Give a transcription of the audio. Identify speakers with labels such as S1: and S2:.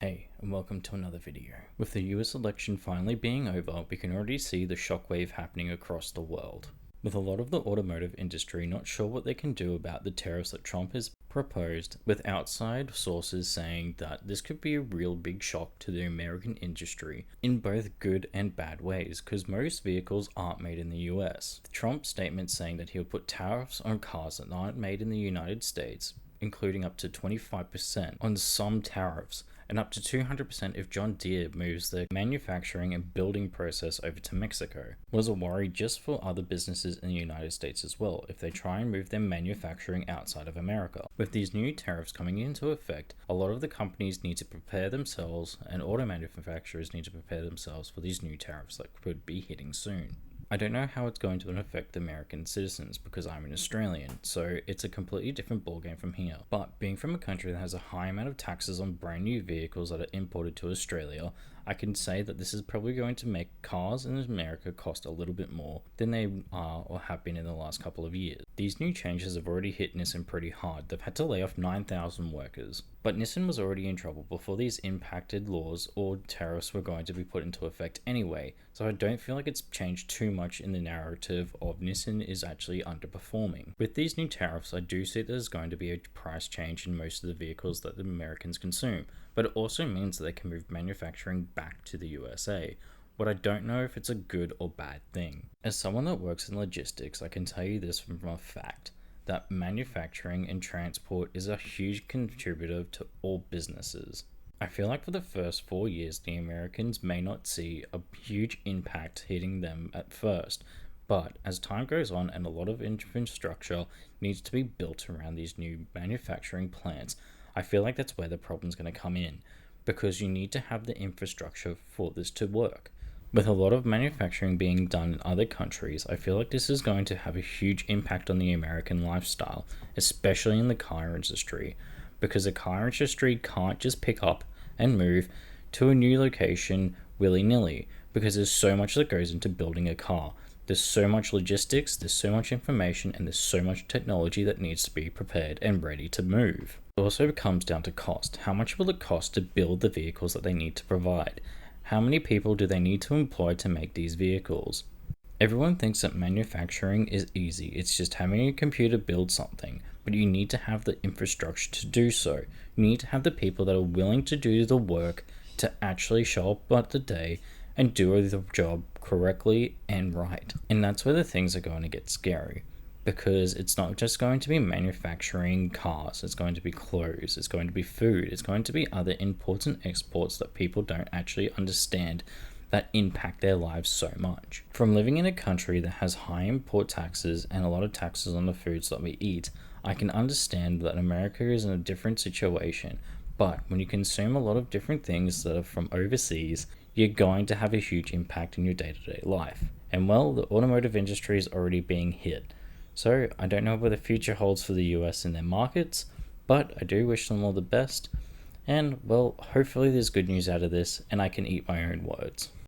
S1: Hey, and welcome to another video. With the US election finally being over, we can already see the shockwave happening across the world. With a lot of the automotive industry not sure what they can do about the tariffs that Trump has proposed, with outside sources saying that this could be a real big shock to the American industry in both good and bad ways, because most vehicles aren't made in the US. Trump's statement saying that he'll put tariffs on cars that aren't made in the United States, including up to 25% on some tariffs, and up to 200% if John Deere moves the manufacturing and building process over to Mexico, was a worry just for other businesses in the United States as well if they try and move their manufacturing outside of America. With these new tariffs coming into effect, a lot of the companies need to prepare themselves, and auto manufacturers need to prepare themselves for these new tariffs that could be hitting soon. I don't know how it's going to affect American citizens because I'm an Australian, so it's a completely different ballgame from here. But being from a country that has a high amount of taxes on brand new vehicles that are imported to Australia, I can say that this is probably going to make cars in America cost a little bit more than they are or have been in the last couple of years. These new changes have already hit Nissan pretty hard. They've had to lay off 9,000 workers. But Nissan was already in trouble before these impacted laws or tariffs were going to be put into effect anyway, so I don't feel like it's changed too much in the narrative of Nissan is actually underperforming. With these new tariffs, I do see there's going to be a price change in most of the vehicles that the Americans consume, but it also means that they can move manufacturing back to the USA. What I don't know if it's a good or bad thing. As someone that works in logistics, I can tell you this from a fact, that manufacturing and transport is a huge contributor to all businesses. I feel like for the first 4 years, the Americans may not see a huge impact hitting them at first, but as time goes on and a lot of infrastructure needs to be built around these new manufacturing plants, I feel like that's where the problem's going to come in, because you need to have the infrastructure for this to work. With a lot of manufacturing being done in other countries, I feel like this is going to have a huge impact on the American lifestyle, especially in the car industry, because the car industry can't just pick up and move to a new location willy-nilly, because there's so much that goes into building a car. There's so much logistics, there's so much information, and there's so much technology that needs to be prepared and ready to move. It also comes down to cost. How much will it cost to build the vehicles that they need to provide? How many people do they need to employ to make these vehicles? Everyone thinks that manufacturing is easy. It's just having a computer build something, but you need to have the infrastructure to do so. You need to have the people that are willing to do the work to actually show up at the day and do the job correctly and right. And that's where the things are going to get scary, because it's not just going to be manufacturing cars, it's going to be clothes, it's going to be food, it's going to be other imports and exports that people don't actually understand that impact their lives so much. From living in a country that has high import taxes and a lot of taxes on the foods that we eat, I can understand that America is in a different situation, but when you consume a lot of different things that are from overseas, you're going to have a huge impact in your day-to-day life. And well, the automotive industry is already being hit. So I don't know what the future holds for the US and their markets, but I do wish them all the best. And well, hopefully there's good news out of this and I can eat my own words.